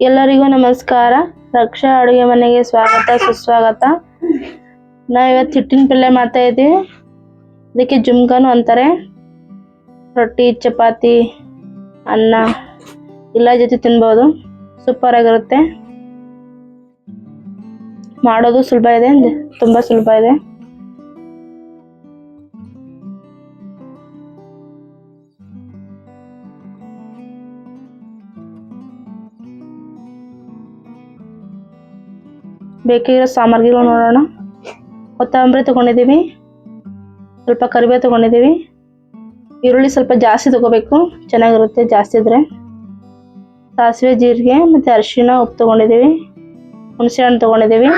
ಎಲ್ಲರಿಗೂ ನಮಸ್ಕಾರ. ರಕ್ಷಾ ಅಡುಗೆ ಮನೆಗೆ ಸ್ವಾಗತ ಸುಸ್ವಾಗತ. ನಾವಿವತ್ತು ಹಿಟ್ಟಿನ ಪಲ್ಯ ಮಾಡ್ತಾ ಇದ್ದೀವಿ. ಇದಕ್ಕೆ ಜುಮ್ಗಾನು ಅಂತಾರೆ. ರೊಟ್ಟಿ, ಚಪಾತಿ, ಅನ್ನ ಎಲ್ಲ ಜೊತೆ ತಿನ್ಬೋದು. ಸೂಪರ್ ಆಗಿರುತ್ತೆ. ಮಾಡೋದು ಸುಲಭ ಇದೆ, ತುಂಬಾ ಸುಲಭ ಇದೆ. ಬೇಕಾಗಿರೋ ಸಾಮಗ್ರಿಗಳು ನೋಡೋಣ. ಕೊತ್ತಂಬರಿ ತಗೊಂಡಿದ್ದೀವಿ, ಸ್ವಲ್ಪ ಕರಿಬೇವು ತಗೊಂಡಿದ್ದೀವಿ, ಈರುಳ್ಳಿ ಸ್ವಲ್ಪ ಜಾಸ್ತಿ ತಗೋಬೇಕು, ಚೆನ್ನಾಗಿರುತ್ತೆ ಜಾಸ್ತಿ ಇದ್ರೆ. ಸಾಸಿವೆ, ಜೀರಿಗೆ ಮತ್ತು ಅರಿಶಿಣ, ಉಪ್ಪು ತಗೊಂಡಿದ್ದೀವಿ, ಹುಣಸೆ ಹಣ್ಣು ತಗೊಂಡಿದ್ದೀವಿ,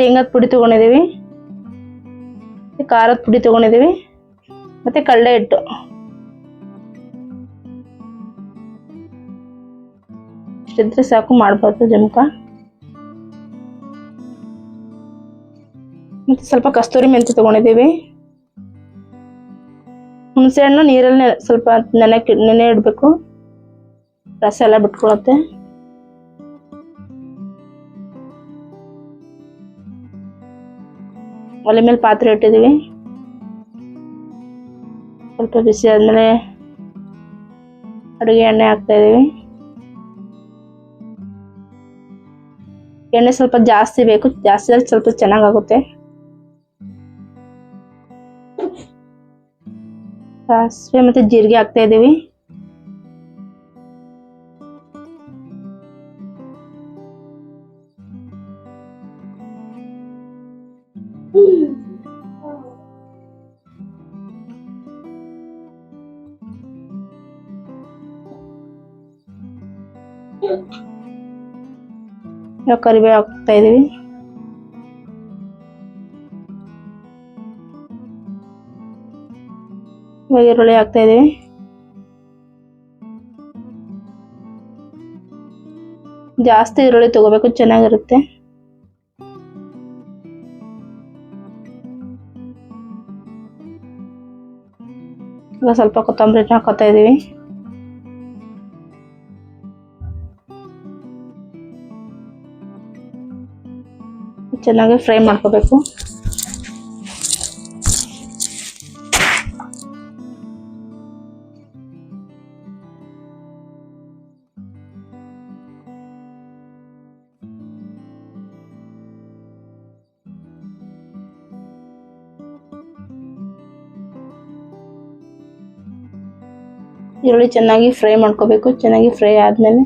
ಶೇಂಗಾದ ಪುಡಿ ತಗೊಂಡಿದ್ದೀವಿ, ಖಾರದ ಪುಡಿ ತಗೊಂಡಿದ್ದೀವಿ ಮತ್ತು ಕಡಲೆ ಹಿಟ್ಟು. ಇಷ್ಟಿದ್ರೆ ಸಾಕು, ಮಾಡ್ಬೋದು ಜುಮ್ಕ. ಮತ್ತೆ ಸ್ವಲ್ಪ ಕಸ್ತೂರಿ ಮೆಂತ್ಯ ತಗೊಂಡಿದ್ದೀವಿ. ಹುಣಸೆ ಹಣ್ಣು ನೀರಲ್ಲಿ ಸ್ವಲ್ಪ ನೆನೆ ಇಡಬೇಕು, ರಸ ಎಲ್ಲ ಬಿಟ್ಕೊಳತ್ತೆ. ಒಲೆ ಮೇಲೆ ಪಾತ್ರೆ ಇಟ್ಟಿದ್ದೀವಿ. ಸ್ವಲ್ಪ ಬಿಸಿ ಆದ್ಮೇಲೆ ಅಡುಗೆ ಎಣ್ಣೆ ಹಾಕ್ತಾ ಇದೀವಿ. ಎಣ್ಣೆ ಸ್ವಲ್ಪ ಜಾಸ್ತಿ ಬೇಕು, ಜಾಸ್ತಿ ಆದ್ರೆ ಸ್ವಲ್ಪ ಚೆನ್ನಾಗಾಗುತ್ತೆ. ಸಾಸಿವೆ ಮತ್ತೆ ಜೀರಿಗೆ ಹಾಕ್ತಾ ಇದೀವಿ. ಕರಿಬೇವು ಹಾಕ್ತಾ ಇದೀವಿ. ಈರುಳ್ಳಿ ಹಾಕ್ತಾ ಇದೀವಿ. ಜಾಸ್ತಿ ಈರುಳ್ಳಿ ತಗೋಬೇಕು, ಚೆನ್ನಾಗಿರುತ್ತೆ. ಸ್ವಲ್ಪ ಕೊತ್ತಂಬರಿ ಹಾಕೋತಾ ಇದೀವಿ. ಚೆನ್ನಾಗಿ ಫ್ರೈ ಮಾಡ್ಕೋಬೇಕು. ಈರುಳ್ಳಿ ಚೆನ್ನಾಗಿ ಫ್ರೈ ಮಾಡ್ಕೋಬೇಕು. ಚೆನ್ನಾಗಿ ಫ್ರೈ ಆದ್ಮೇಲೆ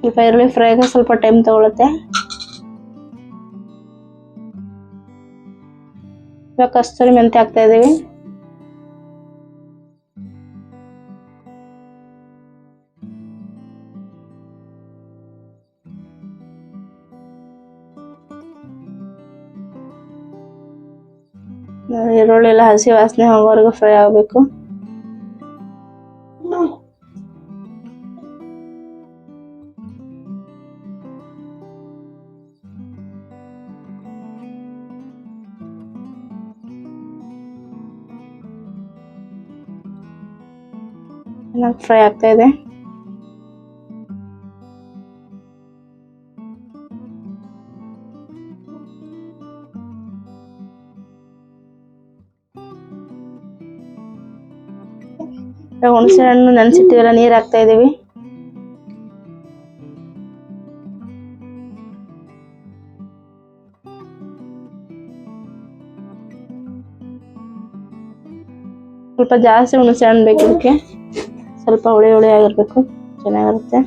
ಸ್ವಲ್ಪ ಈರುಳ್ಳಿ ಫ್ರೈ ಆಗ ಸ್ವಲ್ಪ ಟೈಮ್ ತಗೊಳುತ್ತೆ. ಇವಾಗ ಕಸ್ತೂರಿ ಮೆಂತ್ಯ ಹಾಕ್ತಾ ಇದೀವಿ. ಈರುಳ್ಳಿ ಎಲ್ಲ ಹಸಿ ವಾಸನೆ ಹೋಗೋವರೆಗೂ ಫ್ರೈ ಆಗಬೇಕು. ಫ್ರೈ ಆಗ್ತಾ ಇದೆ. ಹುಣಸೆ ಹಣ್ಣು ನೆನೆಸಿಟ್ಟಿವೆಲ್ಲ ನೀರ್ ಹಾಕ್ತಾ ಇದೀವಿ. ಸ್ವಲ್ಪ ಜಾಸ್ತಿ ಹುಣಸೆ ಹಣ್ಣು ಬೇಕು ಇದಕ್ಕೆ. ಸ್ವಲ್ಪ ಹುಳಿ ಹುಳಿ ಆಗಿರ್ಬೇಕು, ಚೆನ್ನಾಗಿರುತ್ತೆ.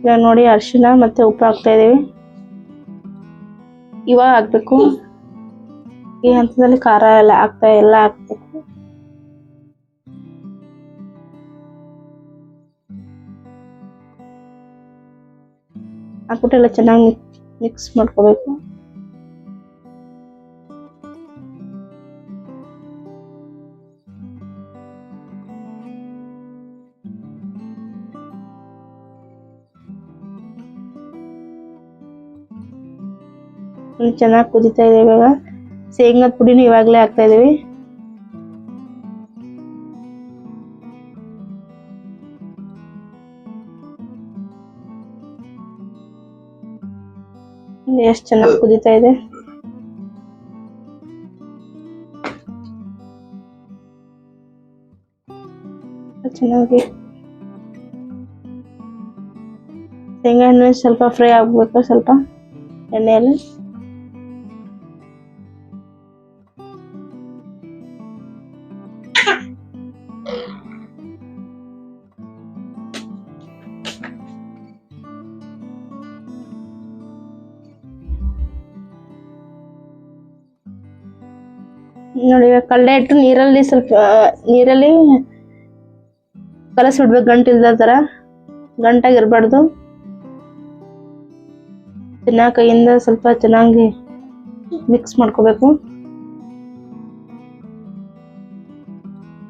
ಇವಾಗ ನೋಡಿ ಅರಿಶಿಣ ಮತ್ತೆ ಉಪ್ಪು ಹಾಕ್ತಾ ಇದೀವಿ. ಇವಾಗ ಹಾಕ್ಬೇಕು. ಈ ಹಂತದಲ್ಲಿ ಖಾರ ಎಲ್ಲ ಹಾಕ್ಬೇಕು. ಹಾಕ್ಬಿಟ್ಟು ಎಲ್ಲ ಚೆನ್ನಾಗಿ ಮಿಕ್ಸ್ ಮಾಡ್ಕೋಬೇಕು. ಚೆನ್ನಾಗಿ ಕುದೀತಾ ಇದೆ. ಇವಾಗ ಶೇಂಗಾದ ಪುಡಿನೂ ಇವಾಗಲೇ ಹಾಕ್ತಾ ಇದೀವಿ. ಎಷ್ಟು ಚೆನ್ನಾಗಿ ಕುದೀತಾ ಇದೆ. ಚೆನ್ನಾಗಿ ಶೇಂಗಾ ಹಣ್ಣು ಸ್ವಲ್ಪ ಫ್ರೈ ಆಗ್ಬೇಕು, ಸ್ವಲ್ಪ ಎಣ್ಣೆಯಲ್ಲಿ. ನೋಡಿ ಇವಾಗ ಕಡಲೆ ಹಿಟ್ಟು ನೀರಲ್ಲಿ ಸ್ವಲ್ಪ ಕಲಸಿಬಿಡ್ಬೇಕು, ಗಂಟಿಲ್ದ ತರ. ಗಂಟಾಗಿರ್ಬಾರ್ದು. ಚೆನ್ನಾಗಿ ಕೈಯಿಂದ ಸ್ವಲ್ಪ ಚೆನ್ನಾಗಿ ಮಿಕ್ಸ್ ಮಾಡ್ಕೋಬೇಕು.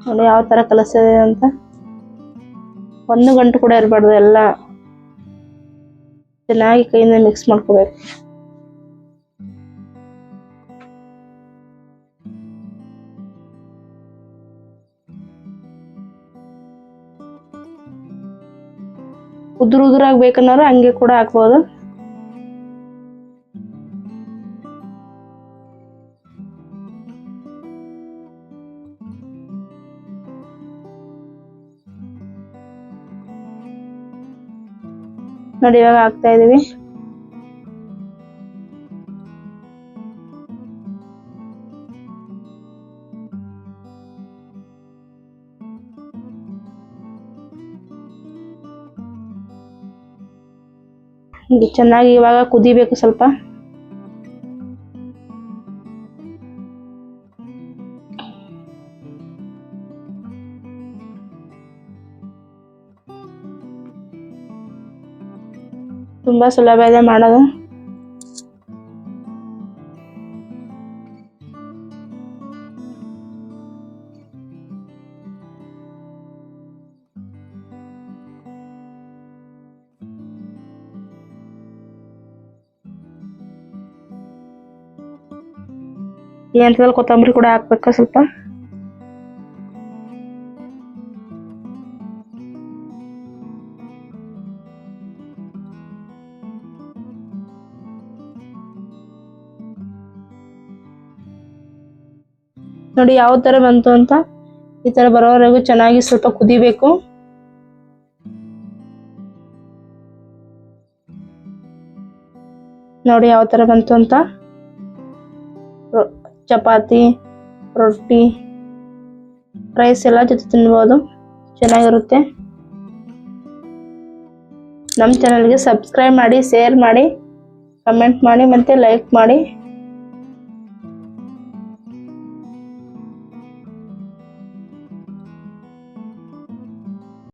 ನೋಡಿ ಯಾವ ತರ ಕಲಸಿದೆ ಅಂತ. ಒಂದು ಗಂಟು ಕೂಡ ಇರಬಾರ್ದು, ಎಲ್ಲ ಚೆನ್ನಾಗಿ ಕೈಯಿಂದ ಮಿಕ್ಸ್ ಮಾಡ್ಕೋಬೇಕು. ಉದುರಾಗಿ ಬೇಕನ್ನೋರು ಹಂಗೆ ಕೂಡ ಹಾಕ್ಬೋದು. ನೋಡಿ ಇವಾಗ ಹಾಕ್ತಾ ಇದೀವಿ. ಚೆನ್ನಾಗಿ ಇವಾಗ ಕುದಿಬೇಕು ಸ್ವಲ್ಪ. ತುಂಬಾ ಸುಲಭ ಇದೆ ಮಾಡೋದು. ಈ ಹಂತದಲ್ಲಿ ಕೊತ್ತಂಬರಿ ಕೂಡ ಹಾಕ್ಬೇಕು ಸ್ವಲ್ಪ. ನೋಡಿ ಯಾವ ತರ ಬಂತು ಅಂತ. ಈ ತರ ಬರೋವರೆಗೂ ಚೆನ್ನಾಗಿ ಸ್ವಲ್ಪ ಕುದಿಬೇಕು. ನೋಡಿ ಯಾವ ತರ ಬಂತು ಅಂತ. ಚಪಾತಿ, ರೊಟ್ಟಿ, ರೈಸ್ ಎಲ್ಲ ಜೊತೆ ತಿನ್ಬೋದು, ಚೆನ್ನಾಗಿರುತ್ತೆ. ನಮ್ಮ ಚಾನಲ್ಗೆ ಸಬ್ಸ್ಕ್ರೈಬ್ ಮಾಡಿ, ಶೇರ್ ಮಾಡಿ, ಕಮೆಂಟ್ ಮಾಡಿ ಮತ್ತೆ ಲೈಕ್ ಮಾಡಿ.